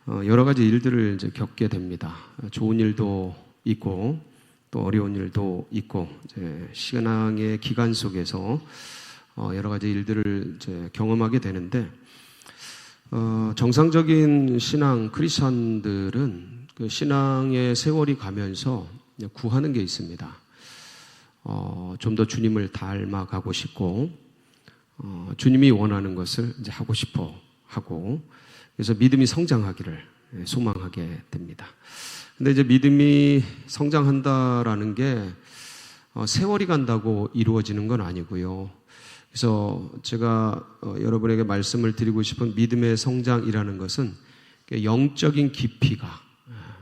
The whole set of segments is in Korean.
여러 가지 일들을 이제 겪게 됩니다. 좋은 일도 있고 또 어려운 일도 있고 이제 신앙의 기간 속에서 여러 가지 일들을 이제 경험하게 되는데 정상적인 신앙 크리스천들은 그 신앙의 세월이 가면서 구하는 게 있습니다. 좀 더 주님을 닮아가고 싶고 주님이 원하는 것을 이제 하고 싶어 하고 그래서 믿음이 성장하기를 소망하게 됩니다. 근데 이제 믿음이 성장한다라는 게 세월이 간다고 이루어지는 건 아니고요. 그래서 제가 여러분에게 말씀을 드리고 싶은 믿음의 성장이라는 것은 영적인 깊이가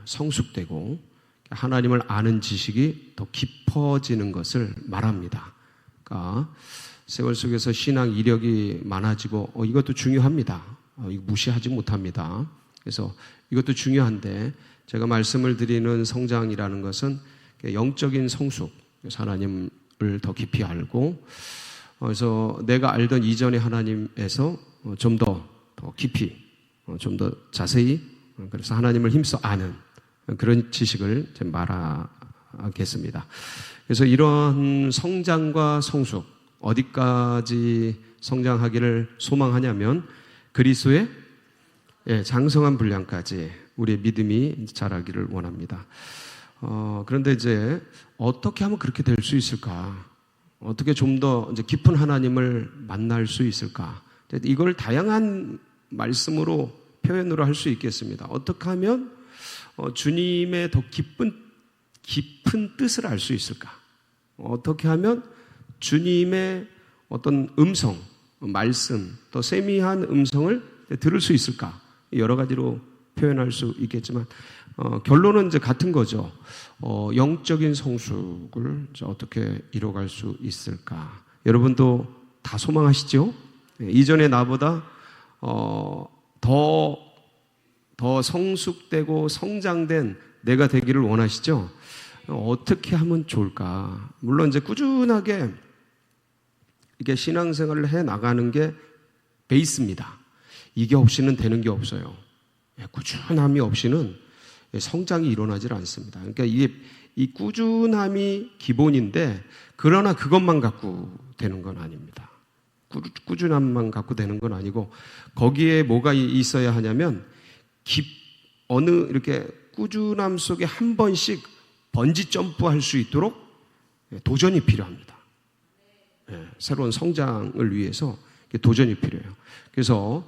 성숙되고 하나님을 아는 지식이 더 깊어지는 것을 말합니다. 그러니까 세월 속에서 신앙 이력이 많아지고 이것도 중요합니다. 이거 무시하지 못합니다. 그래서 이것도 중요한데 제가 말씀을 드리는 성장이라는 것은 영적인 성숙, 하나님을 더 깊이 알고 그래서 내가 알던 이전의 하나님에서 좀 더 깊이, 좀 더 자세히 그래서 하나님을 힘써 아는 그런 지식을 말하겠습니다. 그래서 이런 성장과 성숙 어디까지 성장하기를 소망하냐면 그리스도의 장성한 분량까지 우리의 믿음이 자라기를 원합니다. 그런데 이제 어떻게 하면 그렇게 될 수 있을까? 어떻게 좀 더 이제 깊은 하나님을 만날 수 있을까? 이걸 다양한 말씀으로 표현으로 할 수 있겠습니다. 어떻게 하면 주님의 더 깊은 뜻을 알 수 있을까? 어떻게 하면 주님의 어떤 음성, 말씀, 또 세미한 음성을 들을 수 있을까? 여러 가지로 표현할 수 있겠지만 결론은 이제 같은 거죠. 영적인 성숙을 어떻게 이뤄갈 수 있을까? 여러분도 다 소망하시죠? 이전에 나보다 더 성숙되고 성장된 내가 되기를 원하시죠? 어떻게 하면 좋을까? 물론 이제 꾸준하게 이게 신앙생활을 해 나가는 게 베이스입니다. 이게 없이는 되는 게 없어요. 꾸준함이 없이는 성장이 일어나질 않습니다. 그러니까 이 꾸준함이 기본인데 그러나 그것만 갖고 되는 건 아닙니다. 꾸준함만 갖고 되는 건 아니고 거기에 뭐가 있어야 하냐면 이렇게 꾸준함 속에 한 번씩 번지 점프할 수 있도록 도전이 필요합니다. 새로운 성장을 위해서 도전이 필요해요. 그래서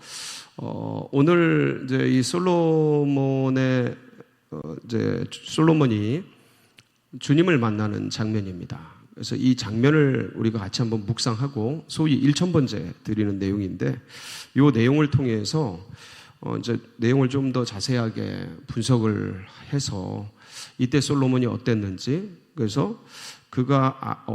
오늘 이제 이 솔로몬이 주님을 만나는 장면입니다. 그래서 이 장면을 우리가 같이 한번 묵상하고 소위 1000번째 드리는 내용인데 이 내용을 통해서 이제 내용을 좀 더 자세하게 분석을 해서 이때 솔로몬이 어땠는지 그래서 그가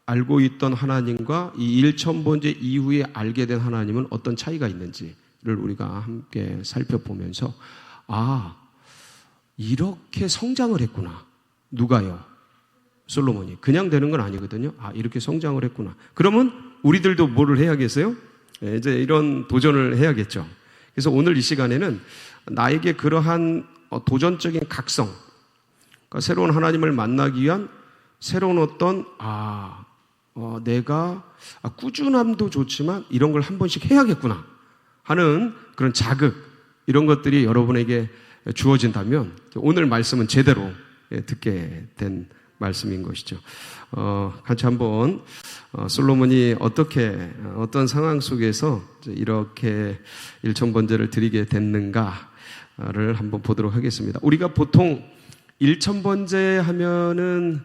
알고 있던 하나님과 이 1000번째 이후에 알게 된 하나님은 어떤 차이가 있는지를 우리가 함께 살펴보면서 이렇게 성장을 했구나. 누가요? 솔로몬이. 그냥 되는 건 아니거든요. 이렇게 성장을 했구나. 그러면 우리들도 뭐를 해야겠어요? 이제 이런 도전을 해야겠죠. 그래서 오늘 이 시간에는 나에게 그러한 도전적인 각성, 그러니까 새로운 하나님을 만나기 위한 새로운 어떤 내가 꾸준함도 좋지만 이런 걸 한 번씩 해야겠구나 하는 그런 자극 이런 것들이 여러분에게 주어진다면 오늘 말씀은 제대로 듣게 된 말씀인 것이죠. 같이 한번 솔로몬이 어떤 상황 속에서 이렇게 1000번제를 드리게 됐는가를 한번 보도록 하겠습니다. 우리가 보통 1000번제 하면은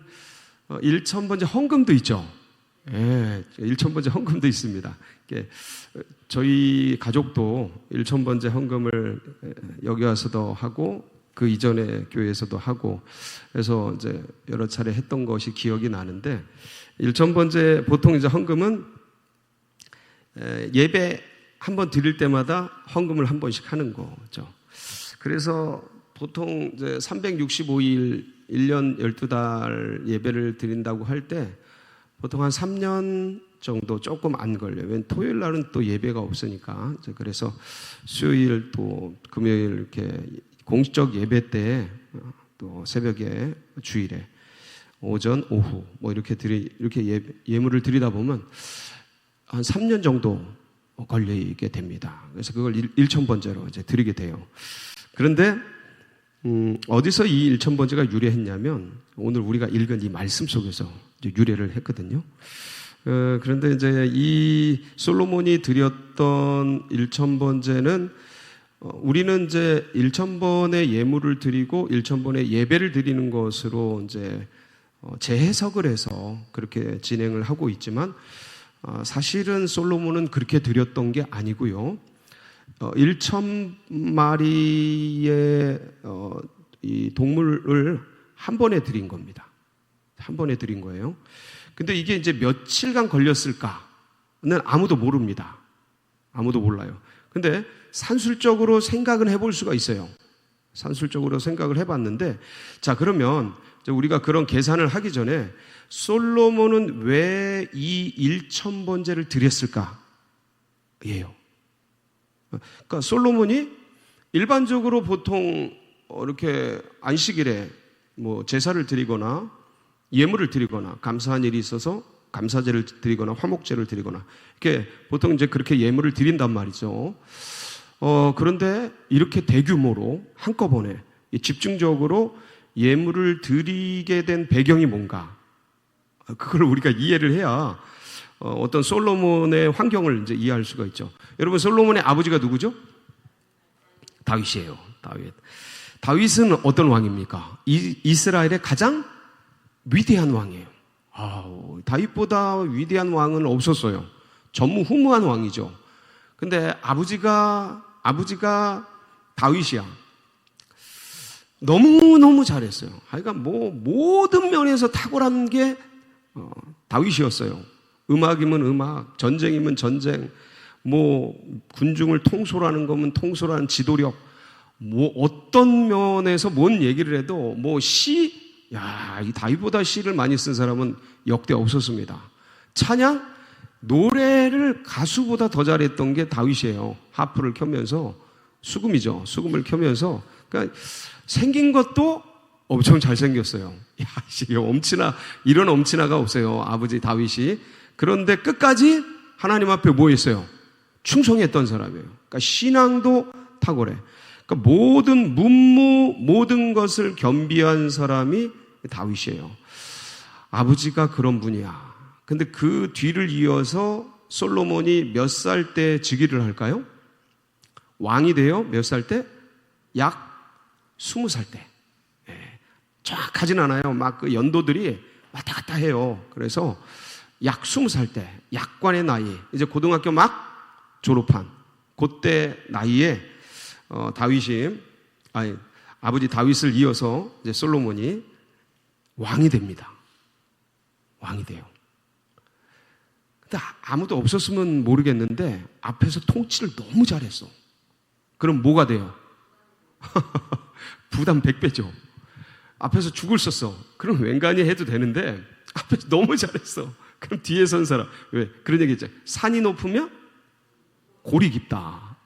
1000번제 헌금도 있죠. 1000번제 헌금도 있습니다. 저희 가족도 1000번제 헌금을 여기 와서도 하고 그 이전에 교회에서도 하고 그래서 이제 여러 차례 했던 것이 기억이 나는데 1000번제 보통 이제 헌금은 예배 한번 드릴 때마다 헌금을 한 번씩 하는 거죠. 그래서 보통 이제 365일 1년 12달 예배를 드린다고 할 때 보통 한 3년 정도 조금 안 걸려요. 왜냐면 토요일 날은 또 예배가 없으니까. 그래서 수요일 또 금요일 이렇게 공식 예배 때 또 새벽에 주일에 오전 오후 뭐 이렇게 예물을 드리다 보면 한 3년 정도 걸리게 됩니다. 그래서 그걸 1,000번제로 이제 드리게 돼요. 그런데 어디서 이 1,000번제가 유래했냐면 오늘 우리가 읽은 이 말씀 속에서 이제 유래를 했거든요. 그런데 이제 이 솔로몬이 드렸던 1,000번제는 우리는 이제 1,000번의 예물을 드리고 1,000번의 예배를 드리는 것으로 이제 재해석을 해서 그렇게 진행을 하고 있지만 사실은 솔로몬은 그렇게 드렸던 게 아니고요. 1,000마리의 이 동물을 한 번에 드린 겁니다. 한 번에 드린 거예요. 근데 이게 이제 며칠간 걸렸을까는 아무도 모릅니다. 아무도 몰라요. 근데 산술적으로 생각은 해볼 수가 있어요. 산술적으로 생각을 해봤는데, 자, 그러면 우리가 그런 계산을 하기 전에 솔로몬은 왜 이 1,000번제를 드렸을까? 예요. 그러니까 솔로몬이 일반적으로 보통 이렇게 안식일에 뭐 제사를 드리거나 예물을 드리거나 감사한 일이 있어서 감사제를 드리거나 화목제를 드리거나 이렇게 보통 이제 그렇게 예물을 드린단 말이죠. 그런데 이렇게 대규모로 한꺼번에 집중적으로 예물을 드리게 된 배경이 뭔가? 그걸 우리가 이해를 해야 어떤 솔로몬의 환경을 이제 이해할 수가 있죠. 여러분, 솔로몬의 아버지가 누구죠? 다윗이에요. 다윗은 어떤 왕입니까? 이스라엘의 가장 위대한 왕이에요. 다윗보다 위대한 왕은 없었어요. 전무후무한 왕이죠. 근데 아버지가 다윗이야. 너무너무 잘했어요. 그러니까 뭐 모든 면에서 탁월한 게 다윗이었어요. 음악이면 음악, 전쟁이면 전쟁, 뭐 군중을 통솔하는 거면 통솔하는 지도력, 뭐 어떤 면에서 뭔 얘기를 해도 뭐 이 다윗보다 시를 많이 쓴 사람은 역대 없었습니다. 찬양, 노래를 가수보다 더 잘했던 게 다윗이에요. 하프를 켜면서 수금이죠. 수금을 켜면서 그러니까 생긴 것도 엄청 잘생겼어요. 이런 엄친아가 없어요. 아버지 다윗이. 그런데 끝까지 하나님 앞에 뭐 했어요? 충성했던 사람이에요. 그러니까 신앙도 탁월해. 그러니까 모든 문무, 모든 것을 겸비한 사람이 다윗이에요. 아버지가 그런 분이야. 근데 그 뒤를 이어서 솔로몬이 몇 살 때 즉위를 할까요? 왕이 돼요? 몇 살 때? 약 20살 때. 정확하진 않아요. 막 그 연도들이 왔다 갔다 해요. 그래서 약 20살 때, 약관의 나이, 이제 고등학교 막 졸업한 그때 나이에 아버지 다윗을 이어서 이제 솔로몬이 왕이 됩니다. 왕이 돼요. 근데 아무도 없었으면 모르겠는데 앞에서 통치를 너무 잘했어. 그럼 뭐가 돼요? 부담 100배죠. 앞에서 죽을 썼어. 그럼 웬간히 해도 되는데 앞에서 너무 잘했어. 그럼 뒤에 선 사람, 왜? 그런 얘기 있잖아요. 산이 높으면 골이 깊다.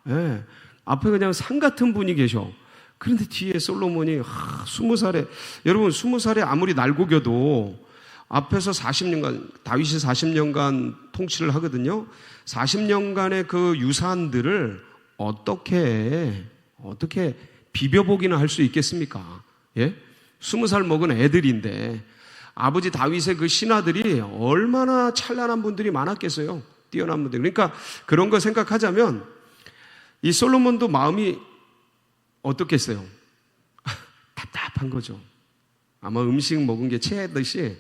앞에 그냥 산 같은 분이 계셔. 그런데 뒤에 솔로몬이 20살에, 여러분 20살에 아무리 날고겨도 앞에서 40년간, 다윗이 40년간 통치를 하거든요. 40년간의 그 유산들을 어떻게 비벼보기는 할 수 있겠습니까? 예? 20살 먹은 애들인데 아버지 다윗의 그 신하들이 얼마나 찬란한 분들이 많았겠어요. 뛰어난 분들. 그러니까 그런 거 생각하자면 이 솔로몬도 마음이 어떻겠어요? 답답한 거죠. 아마 음식 먹은 게 체하듯이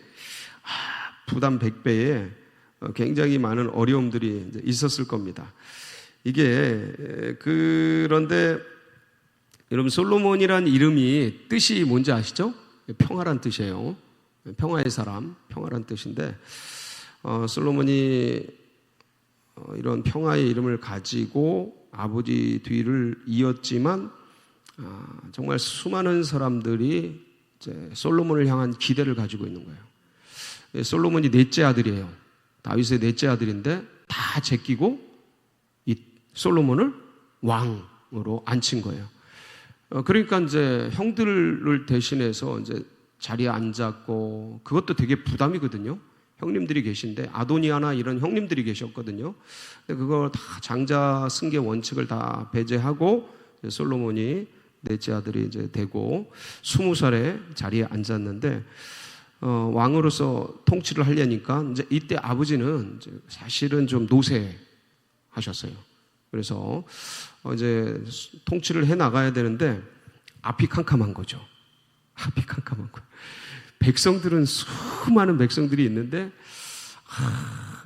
부담 100배에 굉장히 많은 어려움들이 있었을 겁니다. 그런데 여러분, 솔로몬이란 이름이 뜻이 뭔지 아시죠? 평화란 뜻이에요. 평화의 사람, 평화란 뜻인데 솔로몬이 이런 평화의 이름을 가지고 아버지 뒤를 이었지만 정말 수많은 사람들이 이제 솔로몬을 향한 기대를 가지고 있는 거예요. 솔로몬이 넷째 아들이에요. 다윗의 넷째 아들인데 다 제끼고 이 솔로몬을 왕으로 앉힌 거예요. 그러니까 이제 형들을 대신해서 이제 자리에 앉았고, 그것도 되게 부담이거든요. 형님들이 계신데, 아도니아나 이런 형님들이 계셨거든요. 근데 그걸 다 장자 승계 원칙을 다 배제하고 솔로몬이 넷째 아들이 이제 되고 20살에 자리에 앉았는데, 왕으로서 통치를 하려니까 이제 이때 아버지는 이제 사실은 좀 노쇠하셨어요. 그래서 이제 통치를 해 나가야 되는데 앞이 캄캄한 거죠. 앞이 캄캄한 거예요. 백성들은 수많은 백성들이 있는데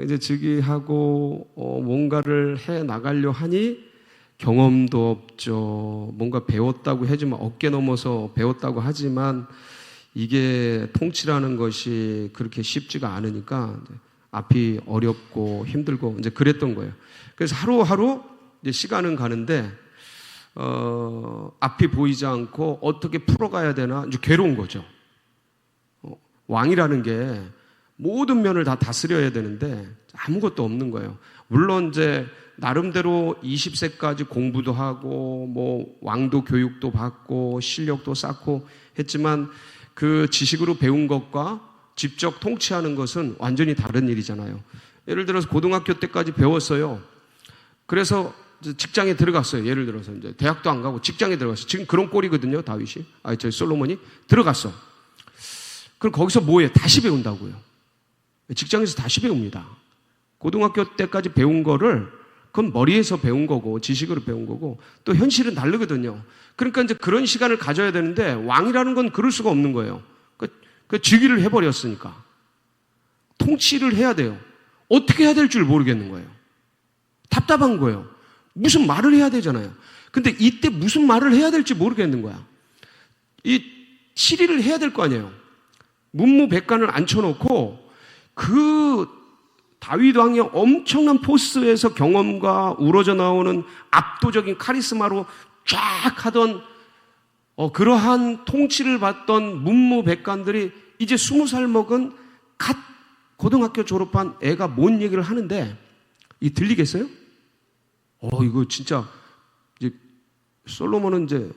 이제 즉위하고 뭔가를 해 나가려 하니 경험도 없죠. 뭔가 배웠다고 하지만 어깨 넘어서 배웠다고 하지만 이게 통치라는 것이 그렇게 쉽지가 않으니까 앞이 어렵고 힘들고 이제 그랬던 거예요. 그래서 하루하루 이제 시간은 가는데 앞이 보이지 않고 어떻게 풀어가야 되나 이제 괴로운 거죠. 왕이라는 게 모든 면을 다 다스려야 되는데 아무것도 없는 거예요. 물론 이제 나름대로 20세까지 공부도 하고 뭐 왕도 교육도 받고 실력도 쌓고 했지만 그 지식으로 배운 것과 직접 통치하는 것은 완전히 다른 일이잖아요. 예를 들어서 고등학교 때까지 배웠어요. 그래서 직장에 들어갔어요. 예를 들어서 이제 대학도 안 가고 직장에 들어갔어요. 지금 그런 꼴이거든요. 다윗이, 솔로몬이 들어갔어. 그럼 거기서 뭐해? 다시 배운다고요. 직장에서 다시 배웁니다. 고등학교 때까지 배운 거를 그건 머리에서 배운 거고 지식으로 배운 거고 또 현실은 다르거든요. 그러니까 이제 그런 시간을 가져야 되는데 왕이라는 건 그럴 수가 없는 거예요. 그 즉위를 해버렸으니까 통치를 해야 돼요. 어떻게 해야 될 줄 모르겠는 거예요. 답답한 거예요. 무슨 말을 해야 되잖아요. 근데 이때 무슨 말을 해야 될지 모르겠는 거야. 이 치리를 해야 될 거 아니에요. 문무백관을 앉혀놓고 그 다윗 왕의 엄청난 포스에서 경험과 우러져 나오는 압도적인 카리스마로 쫙 하던 그러한 통치를 받던 문무백관들이 이제 20살 먹은 갓 고등학교 졸업한 애가 뭔 얘기를 하는데 이 들리겠어요? 이거 진짜 이제 솔로몬은 이제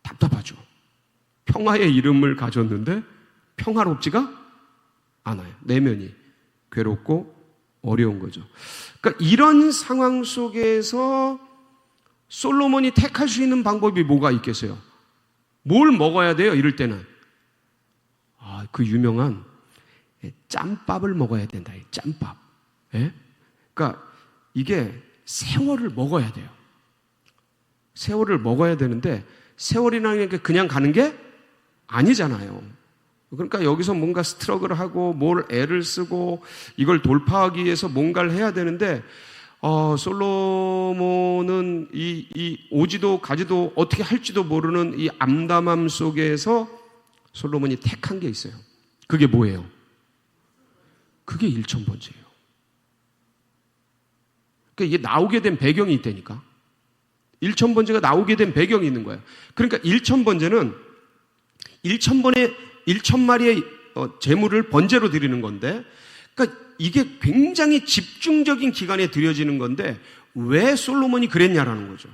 답답하죠. 평화의 이름을 가졌는데 평화롭지가 않아요. 내면이 괴롭고 어려운 거죠. 그러니까 이런 상황 속에서 솔로몬이 택할 수 있는 방법이 뭐가 있겠어요? 뭘 먹어야 돼요? 이럴 때는 그 유명한 짬밥을 먹어야 된다. 짬밥. 예? 그러니까 이게 세월을 먹어야 돼요. 세월을 먹어야 되는데 세월이라는 게 그냥 가는 게 아니잖아요. 그러니까 여기서 뭔가 스트러글을 하고 뭘 애를 쓰고 이걸 돌파하기 위해서 뭔가를 해야 되는데 솔로몬은 이 오지도 가지도 어떻게 할지도 모르는 이 암담함 속에서 솔로몬이 택한 게 있어요. 그게 뭐예요? 그게 일천번제예요. 그러니까 이게 나오게 된 배경이 있다니까. 일천번제가 나오게 된 배경이 있는 거예요. 그러니까 일천번제는 1,000마리의 제물을 번제로 드리는 건데, 그러니까 이게 굉장히 집중적인 기간에 드려지는 건데 왜 솔로몬이 그랬냐라는 거죠.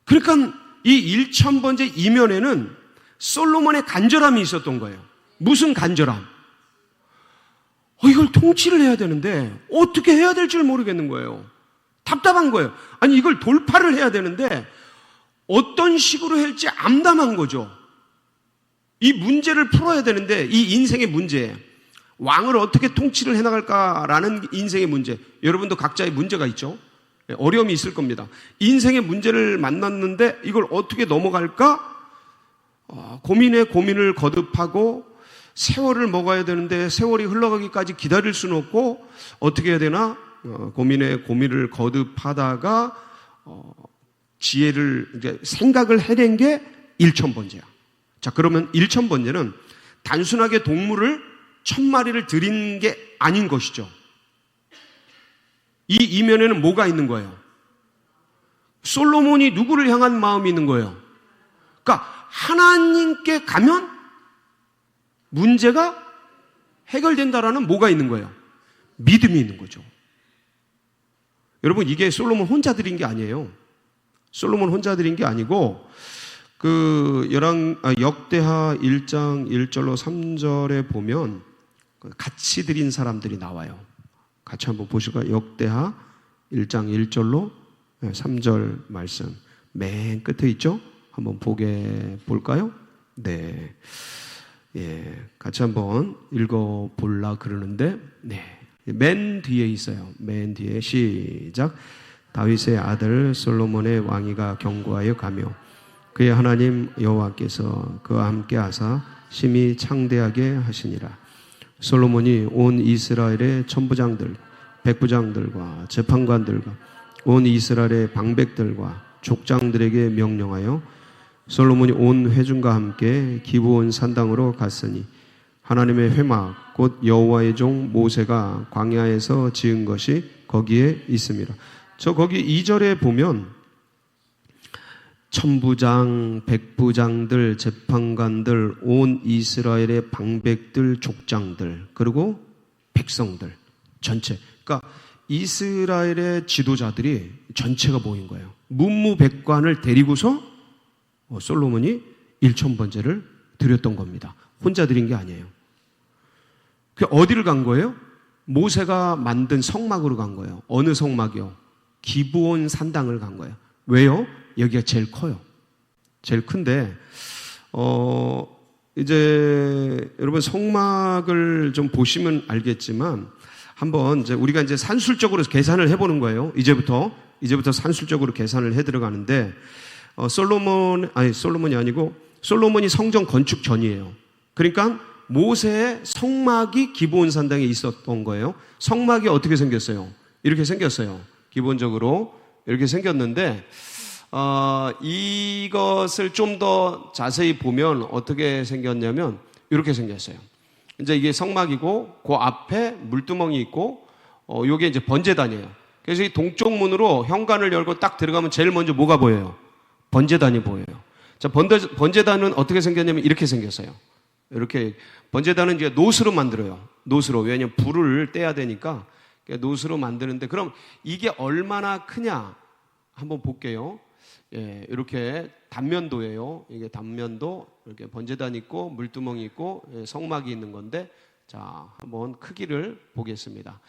그러니까 이 1,000번제 이면에는 솔로몬의 간절함이 있었던 거예요. 무슨 간절함? 이걸 통치를 해야 되는데 어떻게 해야 될지 모르겠는 거예요. 답답한 거예요. 아니 이걸 돌파를 해야 되는데 어떤 식으로 할지 암담한 거죠. 이 문제를 풀어야 되는데 이 인생의 문제, 왕을 어떻게 통치를 해나갈까라는 인생의 문제, 여러분도 각자의 문제가 있죠. 어려움이 있을 겁니다. 인생의 문제를 만났는데 이걸 어떻게 넘어갈까? 고민에 고민을 거듭하고 세월을 먹어야 되는데 세월이 흘러가기까지 기다릴 수는 없고 어떻게 해야 되나? 고민에 고민을 거듭하다가 지혜를 생각을 해낸 게 1,000번제야. 자, 그러면 1,000번제는 단순하게 동물을 1,000마리를 드린 게 아닌 것이죠. 이 이면에는 뭐가 있는 거예요? 솔로몬이 누구를 향한 마음이 있는 거예요? 그러니까 하나님께 가면 문제가 해결된다라는 뭐가 있는 거예요? 믿음이 있는 거죠. 여러분, 이게 솔로몬 혼자 드린 게 아니에요. 솔로몬 혼자 드린 게 아니고 역대하 1장 1절로 3절에 보면 같이 드린 사람들이 나와요. 같이 한번 보실까요? 역대하 1장 1절로 3절 말씀 맨 끝에 있죠? 한번 볼까요? 네. 예, 같이 한번 읽어볼라 그러는데, 네. 맨 뒤에 있어요. 맨 뒤에 시작. 다윗의 아들 솔로몬의 왕위가 견고하여 가며 그의 하나님 여호와께서 그와 함께 하사 심히 창대하게 하시니라. 솔로몬이 온 이스라엘의 천부장들, 백부장들과 재판관들과 온 이스라엘의 방백들과 족장들에게 명령하여 솔로몬이 온 회중과 함께 기브온 산당으로 갔으니 하나님의 회막 곧 여호와의 종 모세가 광야에서 지은 것이 거기에 있습니다. 거기 2절에 보면 천부장, 백부장들, 재판관들, 온 이스라엘의 방백들, 족장들, 그리고 백성들 전체. 그러니까 이스라엘의 지도자들이 전체가 모인 거예요. 문무백관을 데리고서 솔로몬이 1,000번제를 드렸던 겁니다. 혼자 드린 게 아니에요. 그 어디를 간 거예요? 모세가 만든 성막으로 간 거예요. 어느 성막이요? 기브온 산당을 간 거예요. 왜요? 여기가 제일 커요. 제일 큰데, 이제 여러분 성막을 좀 보시면 알겠지만 한번 우리가 이제 산술적으로 계산을 해보는 거예요. 이제부터 산술적으로 계산을 해 들어가는데, 솔로몬이 아니고 솔로몬이 성전 건축 전이에요. 그러니까 모세의 성막이 기브온 산당에 있었던 거예요. 성막이 어떻게 생겼어요? 이렇게 생겼어요. 기본적으로 이렇게 생겼는데, 이것을 좀 더 자세히 보면 어떻게 생겼냐면 이렇게 생겼어요. 이제 이게 성막이고 그 앞에 물두멍이 있고 요게 이제 번제단이에요. 그래서 이 동쪽 문으로 현관을 열고 딱 들어가면 제일 먼저 뭐가 보여요? 번제단이 보여요. 자, 번제단은 어떻게 생겼냐면 이렇게 생겼어요. 이렇게 번제단은 이제 노스로 만들어요. 노스로. 왜냐하면 불을 떼야 되니까 노스로 만드는데, 그럼 이게 얼마나 크냐 한번 볼게요. 예, 이렇게 단면도예요. 이게 단면도, 이렇게 번제단 있고 물두멍이 있고 성막이 있는 건데, 자, 한번 크기를 보겠습니다.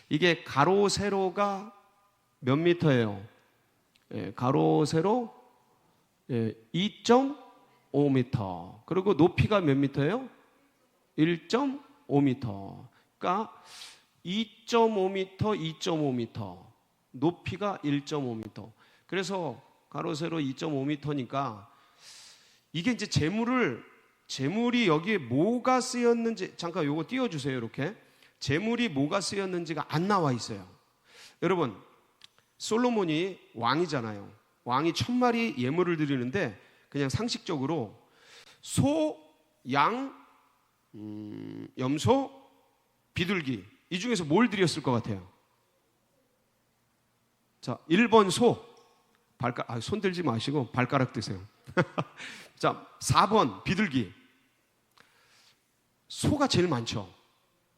이게 가로 세로가 몇 미터예요? 예, 가로 세로 2.5m. 그리고 높이가 몇 미터예요? 1.5m. 그러니까 2.5m, 2.5m. 높이가 1.5m. 그래서 가로 세로 2.5m니까 이게 이제 재물이 여기에 뭐가 쓰였는지, 잠깐 요거 띄워주세요. 이렇게 재물이 뭐가 쓰였는지가 안 나와 있어요. 여러분, 솔로몬이 왕이잖아요. 왕이 1000마리 예물을 드리는데 그냥 상식적으로 소, 양, 염소, 비둘기, 이 중에서 뭘 드렸을 것 같아요? 자, 1번 소. 손 들지 마시고 발가락 드세요. 자, 4번 비둘기. 소가 제일 많죠.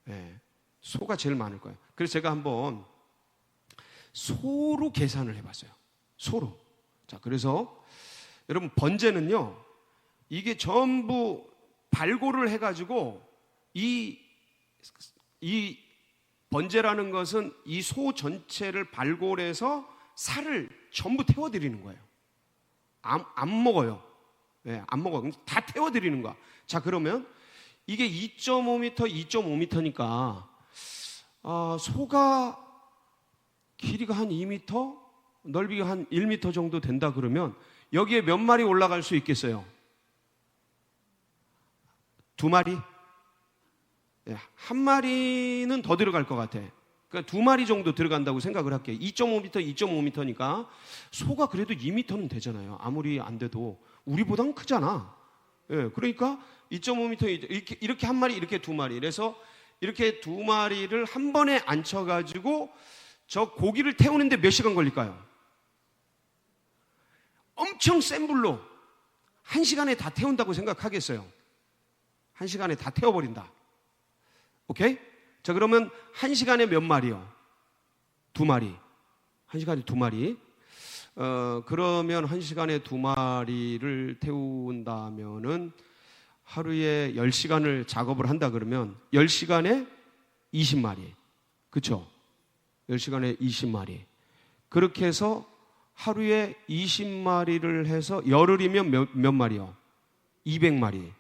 네, 소가 제일 많을 거예요. 그래서 제가 한번 소로 계산을 해봤어요. 소로. 자, 그래서 여러분 번제는요, 이게 전부 발골을 해가지고 이 번제라는 것은 이 소 전체를 발골해서 살을 전부 태워드리는 거예요. 안 먹어요. 네, 안 먹어요. 다 태워드리는 거야. 자, 그러면 이게 2.5m, 2.5m니까 소가 길이가 한 2m, 넓이가 한 1m 정도 된다 그러면 여기에 몇 마리 올라갈 수 있겠어요? 2마리? 네, 1마리는 더 들어갈 것 같아. 그러니까 2마리 정도 들어간다고 생각을 할게요. 2.5m, 2.5m니까 소가 그래도 2m는 되잖아요. 아무리 안 돼도 우리보다는 크잖아. 예, 그러니까 2.5m 이렇게 1마리, 이렇게 2마리. 그래서 이렇게 2마리를 한 번에 앉혀가지고 저 고기를 태우는데 몇 시간 걸릴까요? 엄청 센 불로 1시간에 다 태운다고 생각하겠어요. 1시간에 다 태워버린다. 오케이? 자, 그러면 1시간에 몇 마리요? 2마리. 1시간에 2마리. 그러면 1시간에 2마리를 태운다면은 하루에 10시간을 작업을 한다 그러면 10시간에 20마리. 그쵸? 10시간에 20마리. 그렇게 해서 하루에 20마리를 해서 열흘이면 몇 마리요? 200마리.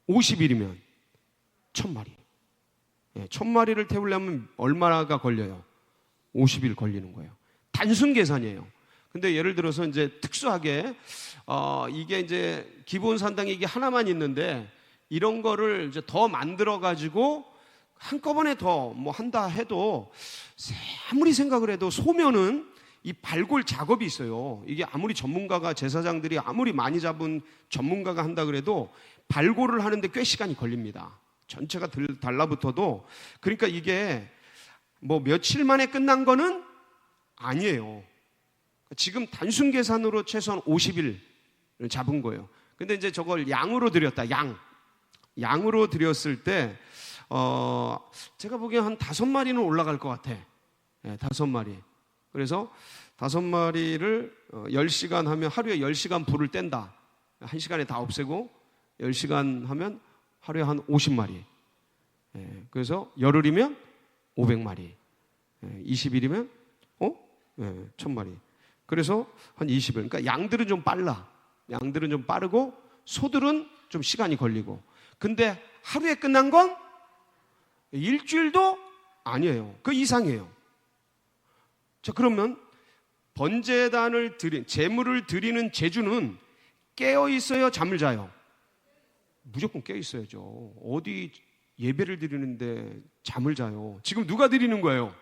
50일이면 1000마리. 1000마리를 태우려면 얼마가 걸려요? 50일 걸리는 거예요. 단순 계산이에요. 근데 예를 들어서 이제 특수하게 이게 이제 기본 산당이 이게 하나만 있는데 이런 거를 이제 더 만들어 가지고 한꺼번에 더 뭐 한다 해도 아무리 생각을 해도 소면은 이 발골 작업이 있어요. 이게 아무리 전문가가, 제사장들이 아무리 많이 잡은 전문가가 한다 그래도 발골을 하는데 꽤 시간이 걸립니다. 전체가 달라붙어도. 그러니까 이게 뭐 며칠 만에 끝난 거는 아니에요. 지금 단순 계산으로 최소한 50일 잡은 거예요. 근데 이제 저걸 양으로 드렸다. 양으로 드렸을 때 제가 보기엔 한 5마리는 올라갈 것 같아. 5마리. 그래서 5마리를 10시간 하면 하루에 10시간 불을 뗀다. 1시간에 다 없애고 10시간 하면 하루에 한 50마리. 그래서 열흘이면 500마리. 20일이면 1000마리. 그래서 한 20일. 그러니까 양들은 좀 빨라. 양들은 좀 빠르고 소들은 좀 시간이 걸리고. 근데 하루에 끝난 건 일주일도 아니에요. 그 이상이에요. 자, 그러면 번제단을 제물을 드리는 제주는 깨어 있어요, 잠을 자요? 무조건 깨어 있어야죠. 어디 예배를 드리는데 잠을 자요? 지금 누가 드리는 거예요?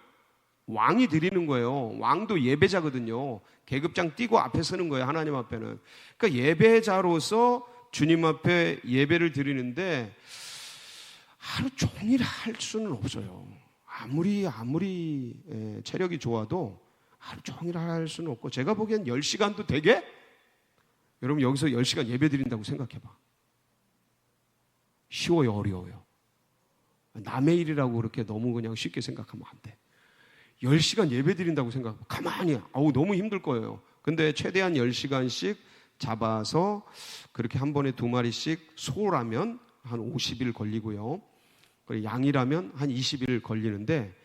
왕이 드리는 거예요. 왕도 예배자거든요. 계급장 띄고 앞에 서는 거예요, 하나님 앞에는. 그러니까 예배자로서 주님 앞에 예배를 드리는데 하루 종일 할 수는 없어요. 아무리 체력이 좋아도 하루 종일 할 수는 없고, 제가 보기엔 10시간도 되게? 여러분 여기서 10시간 예배 드린다고 생각해봐. 쉬워요, 어려워요? 남의 일이라고 그렇게 너무 그냥 쉽게 생각하면 안 돼. 10시간 예배 드린다고 생각하면 가만히 너무 힘들 거예요. 근데 최대한 10시간씩 잡아서 그렇게 한 번에 2마리씩, 소라면 한 50일 걸리고요. 양이라면 한 20일 걸리는데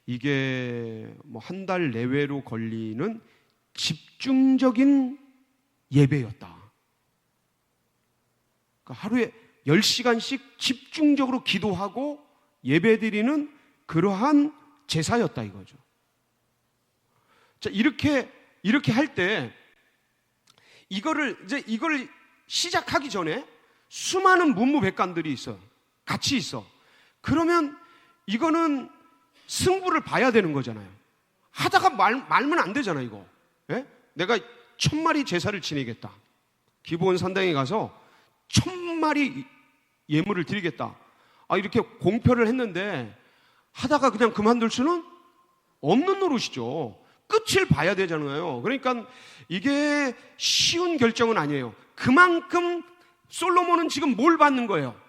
이게 뭐 한 달 내외로 걸리는 집중적인 예배였다. 그러니까 하루에 10시간씩 집중적으로 기도하고 예배드리는 그러한 제사였다 이거죠. 자, 이렇게 할 때 이거를 시작하기 전에 수많은 문무백관들이 있어요. 같이 있어. 그러면 이거는 승부를 봐야 되는 거잖아요. 하다가 말면 안 되잖아, 이거. 예? 내가 1000마리 제사를 지내겠다. 기본 산당에 가서 1000마리 예물을 드리겠다. 이렇게 공표를 했는데 하다가 그냥 그만둘 수는 없는 노릇이죠. 끝을 봐야 되잖아요. 그러니까 이게 쉬운 결정은 아니에요. 그만큼 솔로몬은 지금 뭘 받는 거예요?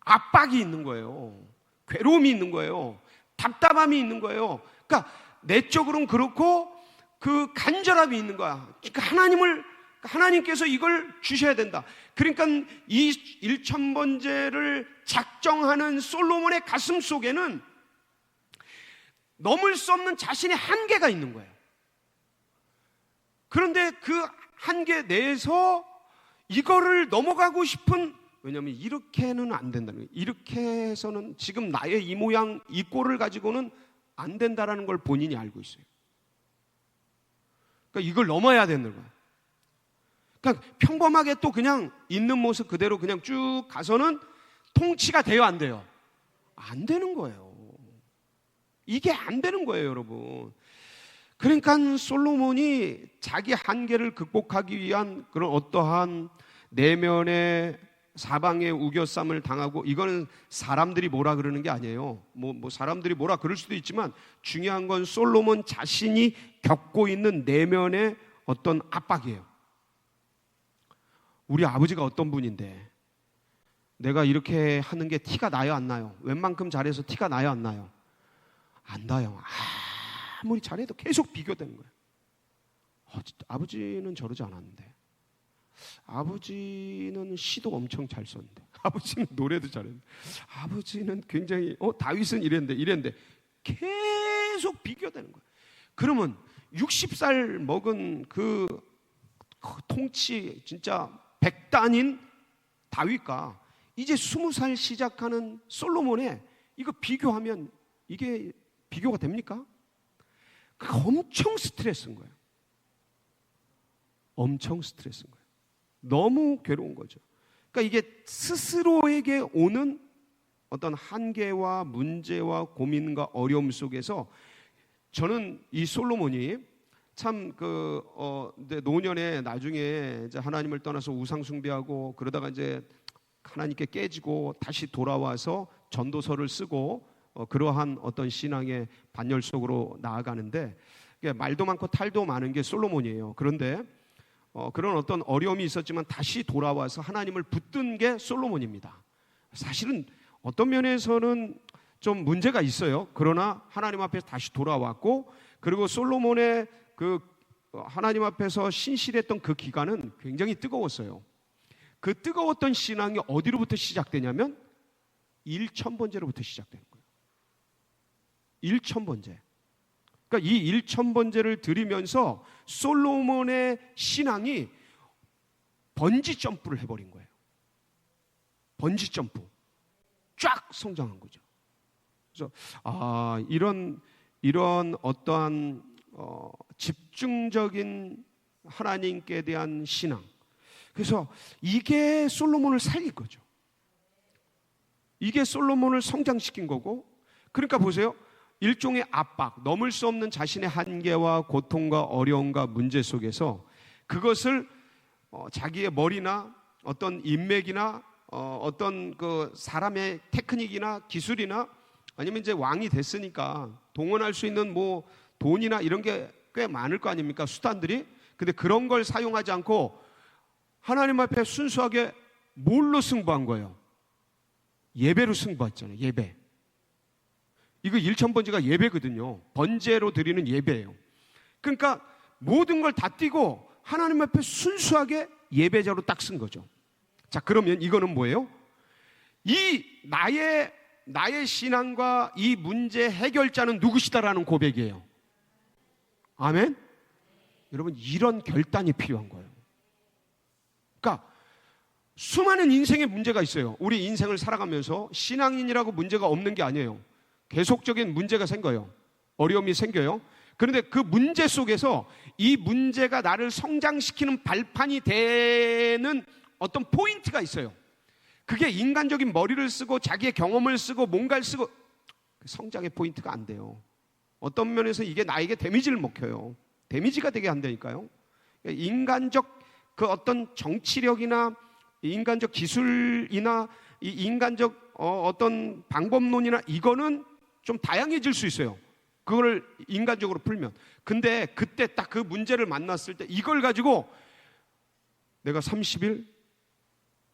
압박이 있는 거예요. 괴로움이 있는 거예요. 답답함이 있는 거예요. 그러니까 내적으로는 그렇고 그 간절함이 있는 거야. 그러니까 하나님께서 이걸 주셔야 된다. 그러니까 이 1000번제를 작정하는 솔로몬의 가슴 속에는 넘을 수 없는 자신의 한계가 있는 거예요. 그런데 그 한계 내에서 이거를 넘어가고 싶은, 왜냐하면 이렇게는 안 된다는 거예요. 이렇게 해서는 지금 나의 이 모양, 이 꼴을 가지고는 안 된다라는 걸 본인이 알고 있어요. 그러니까 이걸 넘어야 되는 거예요. 그러니까 평범하게 또 그냥 있는 모습 그대로 그냥 쭉 가서는 통치가 돼요, 안 돼요? 안 되는 거예요. 이게 안 되는 거예요, 여러분. 그러니까 솔로몬이 자기 한계를 극복하기 위한 그런 어떠한 내면의 사방의 우겨쌈을 당하고, 이거는 사람들이 뭐라 그러는 게 아니에요. 뭐 사람들이 뭐라 그럴 수도 있지만 중요한 건 솔로몬 자신이 겪고 있는 내면의 어떤 압박이에요. 우리 아버지가 어떤 분인데 내가 이렇게 하는 게 티가 나요, 안 나요? 웬만큼 잘해서 티가 나요, 안 나요? 안 나요. 아무리 잘해도 계속 비교되는 거예요. 아버지는 저러지 않았는데, 아버지는 시도 엄청 잘 썼는데, 아버지는 노래도 잘했는데, 아버지는 굉장히 다윗은 이랬는데 계속 비교되는 거예요. 그러면 60살 먹은 그 통치 진짜 백단인 다윗과 이제 20살 시작하는 솔로몬의 이거 비교하면 이게 비교가 됩니까? 엄청 스트레스인 거예요. 엄청 스트레스인 거예요. 너무 괴로운 거죠. 그러니까 이게 스스로에게 오는 어떤 한계와 문제와 고민과 어려움 속에서 저는 이 솔로몬이 참 노년에 나중에 이제 하나님을 떠나서 우상 숭배하고 그러다가 이제 하나님께 깨지고 다시 돌아와서 전도서를 쓰고 그러한 어떤 신앙의 반열 속으로 나아가는데, 말도 많고 탈도 많은 게 솔로몬이에요. 그런데 그런 어떤 어려움이 있었지만 다시 돌아와서 하나님을 붙든 게 솔로몬입니다. 사실은 어떤 면에서는 좀 문제가 있어요. 그러나 하나님 앞에서 다시 돌아왔고, 그리고 솔로몬의 그 하나님 앞에서 신실했던 그 기간은 굉장히 뜨거웠어요. 그 뜨거웠던 신앙이 어디로부터 시작되냐면 1000번제로부터 시작되는 거예요. 1000번제. 그러니까 이 1000번제를 드리면서 솔로몬의 신앙이 번지 점프를 해버린 거예요. 번지 점프. 쫙 성장한 거죠. 그래서 이런 어떠한 집중적인 하나님께 대한 신앙. 그래서 이게 솔로몬을 살릴 거죠. 이게 솔로몬을 성장시킨 거고, 그러니까 보세요. 일종의 압박, 넘을 수 없는 자신의 한계와 고통과 어려움과 문제 속에서 그것을 자기의 머리나 어떤 인맥이나 어떤 그 사람의 테크닉이나 기술이나 아니면 이제 왕이 됐으니까 동원할 수 있는 뭐 돈이나 이런 게 꽤 많을 거 아닙니까? 수단들이. 근데 그런 걸 사용하지 않고 하나님 앞에 순수하게 뭘로 승부한 거예요? 예배로 승부했잖아요. 예배. 이거 1000번제가 예배거든요. 번제로 드리는 예배예요. 그러니까 모든 걸 다 띄고 하나님 앞에 순수하게 예배자로 딱 쓴 거죠. 자, 그러면 이거는 뭐예요? 이 나의 신앙과 이 문제 해결자는 누구시다라는 고백이에요. 아멘? 여러분, 이런 결단이 필요한 거예요. 그러니까 수많은 인생의 문제가 있어요. 우리 인생을 살아가면서 신앙인이라고 문제가 없는 게 아니에요. 계속적인 문제가 생겨요. 어려움이 생겨요. 그런데 그 문제 속에서 이 문제가 나를 성장시키는 발판이 되는 어떤 포인트가 있어요. 그게 인간적인 머리를 쓰고 자기의 경험을 쓰고 뭔가를 쓰고 성장의 포인트가 안 돼요. 어떤 면에서 이게 나에게 데미지를 먹혀요. 데미지가 되게 한다니까요. 인간적 그 어떤 정치력이나 인간적 기술이나 이 인간적 어떤 방법론이나 이거는 좀 다양해질 수 있어요. 그거를 인간적으로 풀면. 근데 그때 딱 그 문제를 만났을 때 이걸 가지고 내가 30일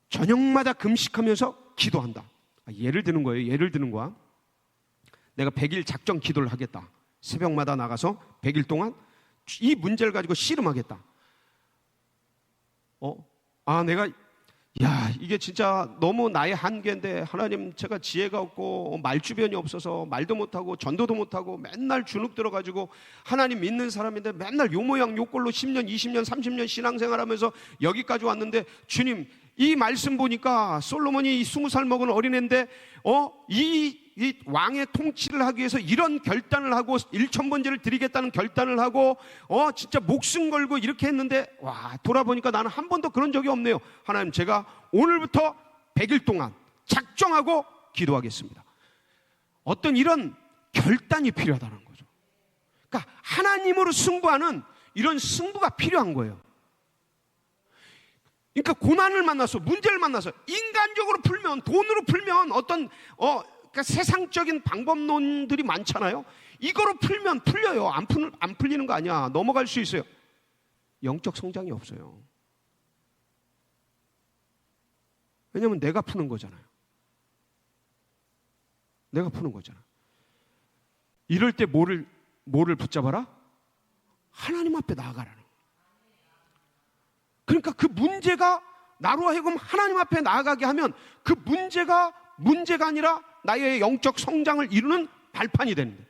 저녁마다 금식하면서 기도한다. 예를 드는 거예요. 예를 드는 거야. 내가 100일 작정 기도를 하겠다. 새벽마다 나가서 100일 동안 이 문제를 가지고 씨름하겠다. 이게 진짜 너무 나의 한계인데 하나님, 제가 지혜가 없고 말주변이 없어서 말도 못하고 전도도 못하고 맨날 주눅 들어가지고 하나님 믿는 사람인데 맨날 요 모양 요 꼴로 10년 20년 30년 신앙생활하면서 여기까지 왔는데, 주님, 이 말씀 보니까 솔로몬이 20살 먹은 어린애인데 이 왕의 통치를 하기 위해서 이런 결단을 하고 1000번제를 드리겠다는 결단을 하고 진짜 목숨 걸고 이렇게 했는데, 와, 돌아보니까 나는 한 번도 그런 적이 없네요. 하나님, 제가 오늘부터 100일 동안 작정하고 기도하겠습니다. 어떤 이런 결단이 필요하다는 거죠. 그러니까 하나님으로 승부하는 이런 승부가 필요한 거예요. 그러니까 고난을 만나서, 문제를 만나서 인간적으로 풀면, 돈으로 풀면 어떤 그러니까 세상적인 방법론들이 많잖아요. 이거로 풀면 풀려요. 안 풀리는 거 아니야. 넘어갈 수 있어요. 영적 성장이 없어요. 왜냐하면 내가 푸는 거잖아요. 내가 푸는 거잖아. 이럴 때 뭐를 붙잡아라? 하나님 앞에 나아가라는 거예요. 그러니까 그 문제가 나로 하여금 하나님 앞에 나아가게 하면 그 문제가 아니라 나의 영적 성장을 이루는 발판이 되는데,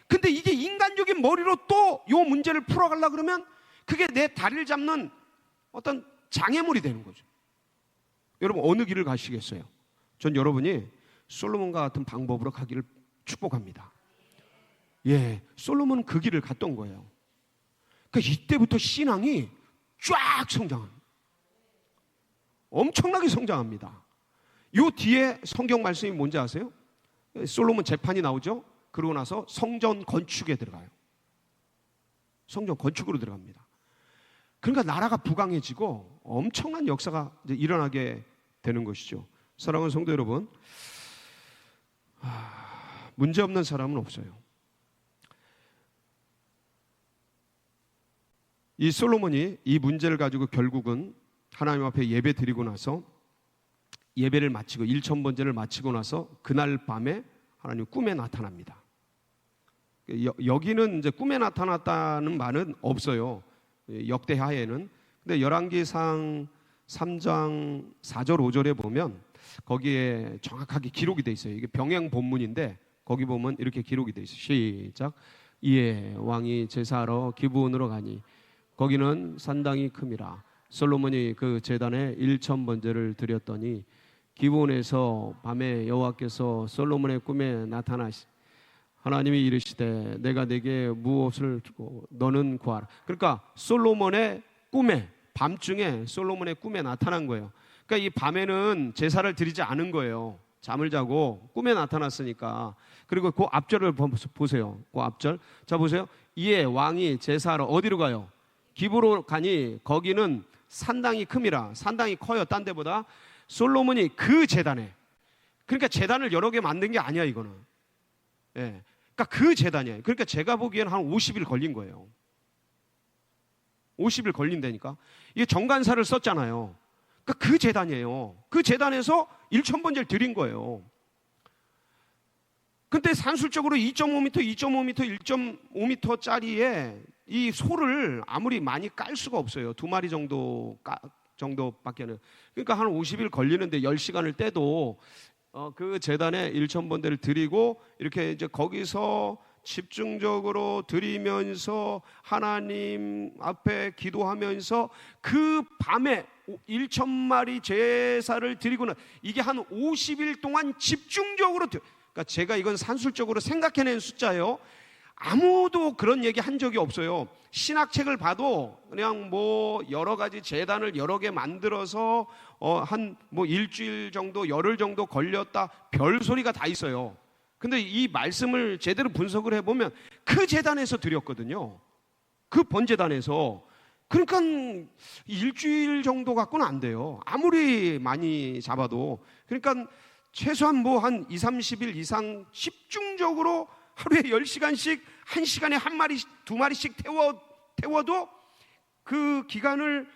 근데 이게 인간적인 머리로 또 이 문제를 풀어가려고 그러면 그게 내 다리를 잡는 어떤 장애물이 되는 거죠. 여러분, 어느 길을 가시겠어요? 전 여러분이 솔로몬과 같은 방법으로 가기를 축복합니다. 예, 솔로몬은 그 길을 갔던 거예요. 그러니까 이때부터 신앙이 쫙 성장합니다. 엄청나게 성장합니다. 요 뒤에 성경 말씀이 뭔지 아세요? 솔로몬 재판이 나오죠? 그러고 나서 성전 건축에 들어가요. 성전 건축으로 들어갑니다. 그러니까 나라가 부강해지고 엄청난 역사가 이제 일어나게 되는 것이죠. 사랑하는 성도 여러분, 문제 없는 사람은 없어요. 이 솔로몬이 이 문제를 가지고 결국은 하나님 앞에 예배 드리고 나서 예배를 마치고 1,000번제를 마치고 나서 그날 밤에 하나님 꿈에 나타납니다. 여기는 이제 꿈에 나타났다는 말은 없어요. 역대하에는. 근데 열왕기상 3장 4절 5절에 보면 거기에 정확하게 기록이 돼 있어요. 이게 병행 본문인데 거기 보면 이렇게 기록이 돼 있어요. 시작. 이에 왕이 제사하러 기브온으로 가니 거기는 산당이 큼이라. 솔로몬이 그 제단에 1,000번제를 드렸더니 기브온에서 밤에 여호와께서 솔로몬의 꿈에 나타나시 하나님이 이르시되 내가 네게 무엇을 주고 너는 구하라. 그러니까 솔로몬의 꿈에, 밤중에 솔로몬의 꿈에 나타난 거예요. 그러니까 이 밤에는 제사를 드리지 않은 거예요. 잠을 자고 꿈에 나타났으니까. 그리고 그 앞절을 보세요. 그 앞절. 자, 보세요. 이에 왕이 제사하러 어디로 가요? 기브로 가니 거기는 산당이 큼이라. 산당이 커요, 딴 데보다. 솔로몬이 그 제단에, 그러니까 제단을 여러 개 만든 게 아니야, 이거는. 예. 그러니까 그 제단이에요. 그러니까 제가 보기에는 한 50일 걸린 거예요. 50일 걸린다니까. 이게 정관사를 썼잖아요. 그러니까 그 제단이에요. 그 제단에서 1,000번제를 드린 거예요. 근데 산술적으로 2.5m, 1.5m짜리에 이 소를 아무리 많이 깔 수가 없어요. 2마리 정도밖에는. 그러니까 한 50일 걸리는데 10시간을 떼도 그 제단에 1,000번제를 드리고 이렇게 이제 거기서 집중적으로 드리면서 하나님 앞에 기도하면서 그 밤에 1,000마리 제사를 드리고는 이게 한 50일 동안 집중적으로, 그러니까 제가 이건 산술적으로 생각해낸 숫자예요. 아무도 그런 얘기 한 적이 없어요. 신학책을 봐도 그냥 뭐 여러 가지 제단을 여러 개 만들어서 한 뭐 일주일 정도, 열흘 정도 걸렸다, 별소리가 다 있어요. 근데 이 말씀을 제대로 분석을 해보면 그 제단에서 드렸거든요. 그 번제단에서. 그러니까 일주일 정도 갖고는 안 돼요. 아무리 많이 잡아도. 그러니까 최소한 뭐 한 2, 30일 이상 집중적으로 하루에 10시간씩, 1시간에 1마리, 2마리씩 태워도 그 기간을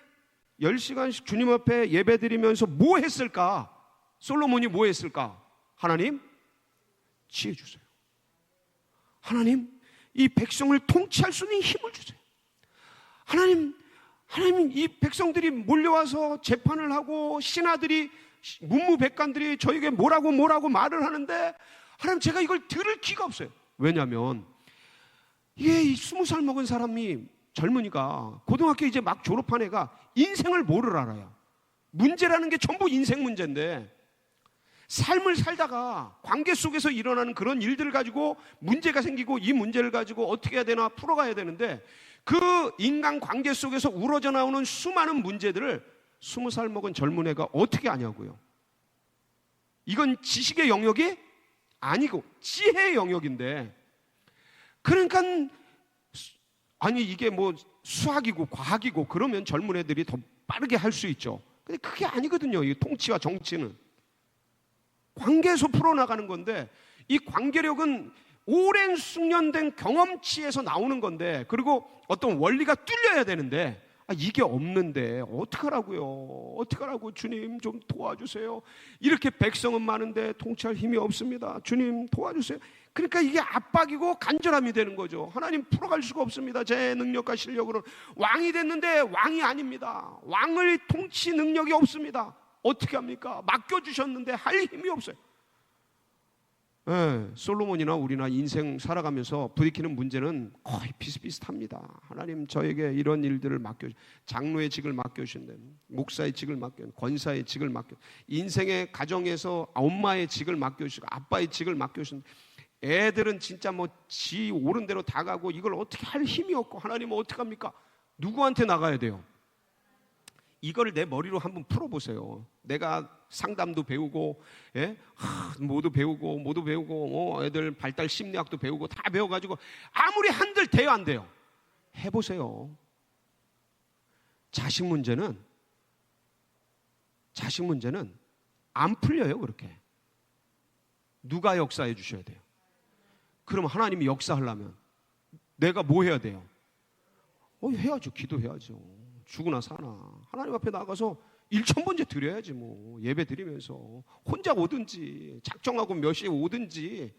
10시간씩 주님 앞에 예배 드리면서 뭐 했을까? 솔로몬이 뭐 했을까? 하나님, 지혜 주세요. 하나님, 이 백성을 통치할 수 있는 힘을 주세요. 하나님, 이 백성들이 몰려와서 재판을 하고 신하들이, 문무백관들이 저에게 뭐라고 말을 하는데 하나님, 제가 이걸 들을 기가 없어요. 왜냐하면 이게 20살 먹은 사람이, 젊은이가, 고등학교 이제 막 졸업한 애가 인생을 뭐를 알아요? 문제라는 게 전부 인생 문제인데, 삶을 살다가 관계 속에서 일어나는 그런 일들을 가지고 문제가 생기고 이 문제를 가지고 어떻게 해야 되나 풀어가야 되는데, 그 인간 관계 속에서 우러져 나오는 수많은 문제들을 20살 먹은 젊은 애가 어떻게 아냐고요. 이건 지식의 영역이 아니고 지혜의 영역인데, 그러니까 아니 이게 뭐 수학이고 과학이고 그러면 젊은 애들이 더 빠르게 할 수 있죠. 근데 그게 아니거든요. 이 통치와 정치는 관계에서 풀어나가는 건데, 이 관계력은 오랜 숙련된 경험치에서 나오는 건데, 그리고 어떤 원리가 뚫려야 되는데 이게 없는데 어떡하라고요? 어떡하라고? 주님 좀 도와주세요. 이렇게 백성은 많은데 통치할 힘이 없습니다. 주님 도와주세요. 그러니까 이게 압박이고 간절함이 되는 거죠. 하나님 풀어갈 수가 없습니다. 제 능력과 실력으로는 왕이 됐는데 왕이 아닙니다. 왕을 통치 능력이 없습니다. 어떻게 합니까? 맡겨주셨는데 할 힘이 없어요. 네, 솔로몬이나 우리나 인생 살아가면서 부딪히는 문제는 거의 비슷비슷합니다. 하나님 저에게 이런 일들을 장로의 직을 맡겨주신다, 목사의 직을 권사의 직을 인생의 가정에서 엄마의 직을 맡겨주시고 아빠의 직을 맡겨주신다. 애들은 진짜 지 옳은 대로 다 가고 이걸 어떻게 할 힘이 없고 하나님은 어떻게 합니까? 누구한테 나가야 돼요? 이걸 내 머리로 한번 풀어보세요. 내가 상담도 배우고, 모두 배우고, 애들 발달 심리학도 배우고 다 배워가지고 아무리 한들 돼요, 안 돼요? 해보세요. 자식 문제는 안 풀려요, 그렇게. 누가 역사해 주셔야 돼요? 그럼 하나님이 역사하려면 내가 뭐 해야 돼요? 해야죠. 기도해야죠. 죽으나 사나 하나님 앞에 나가서 1,000번째 드려야지. 예배 드리면서 혼자 오든지 작정하고 몇 시에 오든지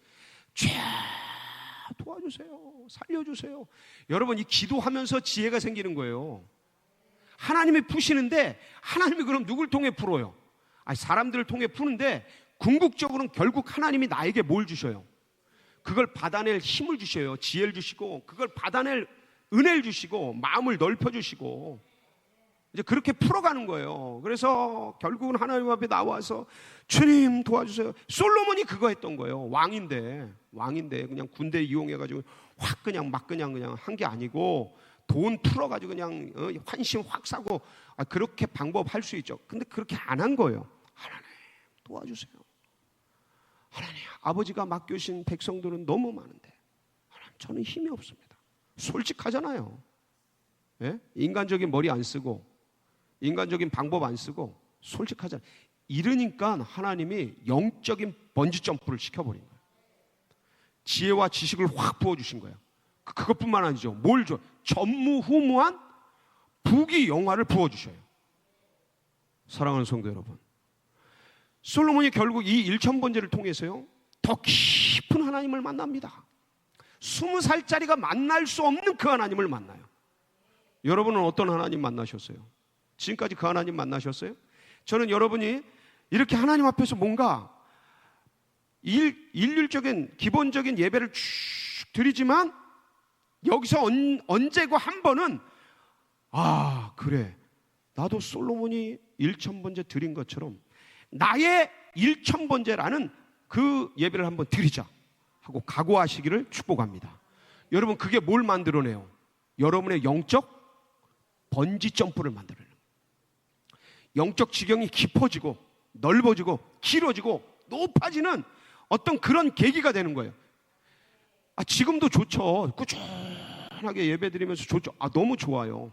도와주세요. 살려주세요. 여러분, 이 기도하면서 지혜가 생기는 거예요. 하나님이 푸시는데 하나님이 그럼 누굴 통해 풀어요? 사람들을 통해 푸는데 궁극적으로는 결국 하나님이 나에게 뭘 주셔요? 그걸 받아낼 힘을 주셔요. 지혜를 주시고 그걸 받아낼 은혜를 주시고 마음을 넓혀주시고 이제 그렇게 풀어가는 거예요. 그래서 결국은 하나님 앞에 나와서 주님 도와주세요. 솔로몬이 그거 했던 거예요. 왕인데 그냥 군대 이용해가지고 그냥 한 게 아니고 돈 풀어가지고 그냥 환심 확 사고 그렇게 방법할 수 있죠. 근데 그렇게 안 한 거예요. 하나님 도와주세요. 하나님, 아버지가 맡겨주신 백성들은 너무 많은데 하나님 저는 힘이 없습니다. 솔직하잖아요. 인간적인 머리 안 쓰고 인간적인 방법 안 쓰고 솔직하잖아요. 이러니까 하나님이 영적인 번지점프를 시켜버린 거예요. 지혜와 지식을 확 부어주신 거예요. 그것뿐만 아니죠. 뭘 줘? 전무후무한 부귀영화를 부어주셔요. 사랑하는 성도 여러분, 솔로몬이 결국 이 1,000번제를 통해서요 더 깊은 하나님을 만납니다. 20살짜리가 만날 수 없는 그 하나님을 만나요. 여러분은 어떤 하나님 만나셨어요? 지금까지 그 하나님 만나셨어요? 저는 여러분이 이렇게 하나님 앞에서 뭔가 일률적인 기본적인 예배를 쭉 드리지만 여기서 언제고 한 번은 그래, 나도 솔로몬이 1,000번제 드린 것처럼 나의 1,000번제라는 그 예배를 한번 드리자 하고 각오하시기를 축복합니다. 여러분, 그게 뭘 만들어내요? 여러분의 영적 번지점프를 만들어내요. 영적 지경이 깊어지고 넓어지고 길어지고 높아지는 어떤 그런 계기가 되는 거예요. 지금도 좋죠. 꾸준하게 예배드리면서 좋죠. 너무 좋아요.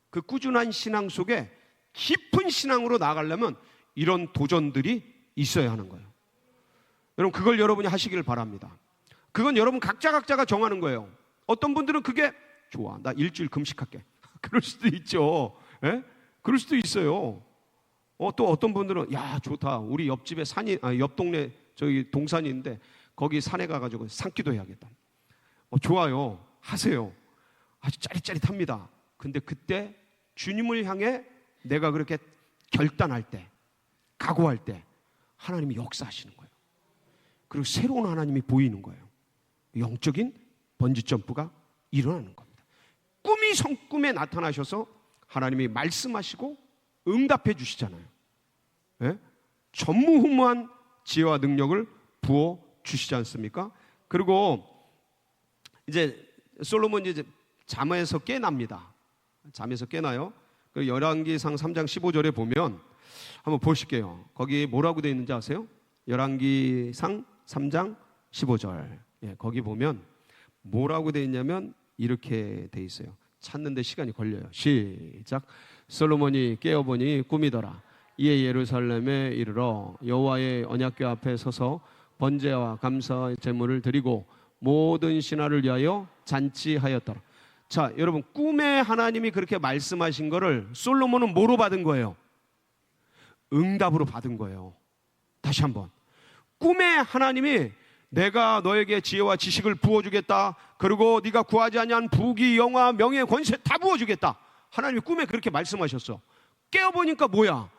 그 꾸준한 신앙 속에 깊은 신앙으로 나가려면 이런 도전들이 있어야 하는 거예요. 여러분, 그걸 여러분이 하시기를 바랍니다. 그건 여러분 각자가 정하는 거예요. 어떤 분들은 그게 좋아, 나 일주일 금식할게. 그럴 수도 있죠. 그럴 수도 있어요. 또 어떤 분들은 좋다, 우리 옆집에 옆 동네 동산이 있는데 거기 산에 가가지고 산기도 해야겠다. 좋아요, 하세요. 아주 짜릿짜릿합니다. 근데 그때 주님을 향해 내가 그렇게 결단할 때, 각오할 때 하나님이 역사하시는 거예요. 그리고 새로운 하나님이 보이는 거예요. 영적인 번지점프가 일어나는 겁니다. 꿈이 성꿈에 나타나셔서 하나님이 말씀하시고 응답해 주시잖아요. 전무후무한 지혜와 능력을 부어 주시지 않습니까? 그리고 이제 솔로몬이 이제 잠에서 깨납니다. 잠에서 깨나요? 그 열왕기상 3장 15절에 보면 한번 보실게요. 거기 뭐라고 되어 있는지 아세요? 열왕기상 3장 15절. 거기 보면 뭐라고 되어 있냐면 이렇게 되어 있어요. 찾는데 시간이 걸려요. 시작. 솔로몬이 깨어보니 꿈이더라. 이에 예루살렘에 이르러 여호와의 언약궤 앞에 서서 번제와 감사 제물을 드리고 모든 신하를 위하여 잔치하였더라. 자, 여러분, 꿈에 하나님이 그렇게 말씀하신 거를 솔로몬은 뭐로 받은 거예요? 응답으로 받은 거예요. 다시 한번, 꿈에 하나님이 내가 너에게 지혜와 지식을 부어주겠다, 그리고 네가 구하지 아니한 부귀 영화 명예 권세 다 부어주겠다, 하나님이 꿈에 그렇게 말씀하셨어. 깨어보니까 뭐야?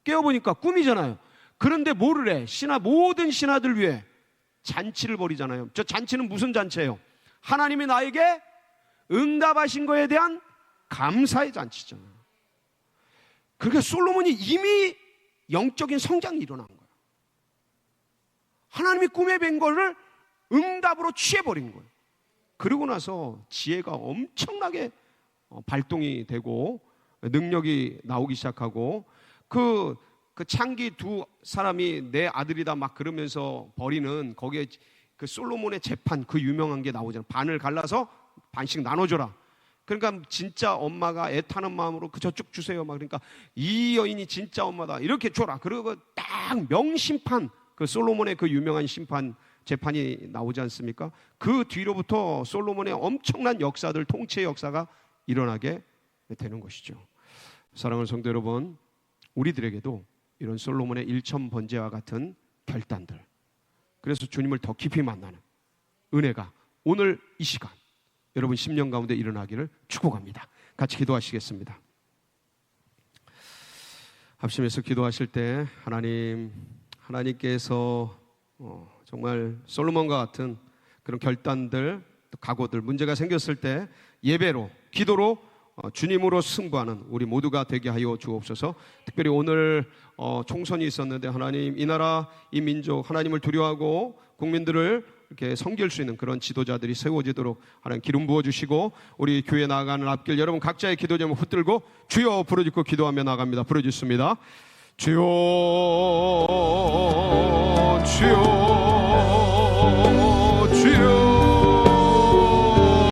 깨어보니까 꿈이잖아요. 그런데 뭐를 해? 모든 신하들 위해 잔치를 벌이잖아요. 저 잔치는 무슨 잔치예요? 하나님이 나에게 응답하신 거에 대한 감사의 잔치잖아요. 그러니까 솔로몬이 이미 영적인 성장이 일어난 거예요. 하나님이 꿈에 뵌 거를 응답으로 취해버린 거예요. 그러고 나서 지혜가 엄청나게 발동이 되고 능력이 나오기 시작하고, 그 창기 두 사람이 내 아들이다 막 그러면서 벌이는 거기에 그 솔로몬의 재판, 그 유명한 게 나오잖아요. 반을 갈라서 반씩 나눠줘라. 그러니까 진짜 엄마가 애타는 마음으로 그 저쪽 주세요 막, 그러니까 이 여인이 진짜 엄마다 이렇게 줘라. 그리고 딱 명심판, 그 솔로몬의 그 유명한 심판 재판이 나오지 않습니까? 그 뒤로부터 솔로몬의 엄청난 역사들, 통치의 역사가 일어나게 되는 것이죠. 사랑하는 성도 여러분, 우리들에게도 이런 솔로몬의 일천번제와 같은 결단들, 그래서 주님을 더 깊이 만나는 은혜가 오늘 이 시간 여러분 심령 가운데 일어나기를 축복합니다. 같이 기도하시겠습니다. 합심해서 기도하실 때 하나님께서 정말 솔로몬과 같은 그런 결단들, 각오들, 문제가 생겼을 때 예배로, 기도로 주님으로 승부하는 우리 모두가 되게 하여 주옵소서. 특별히 오늘 총선이 있었는데 하나님, 이 나라, 이 민족, 하나님을 두려워하고 국민들을 이렇게 섬길 수 있는 그런 지도자들이 세워지도록 하나님 기름 부어주시고, 우리 교회 나아가는 앞길 여러분 각자의 기도 제목 붙들고 주여 부르짖고 기도하며 나갑니다. 부르짖습니다. 주여, 주여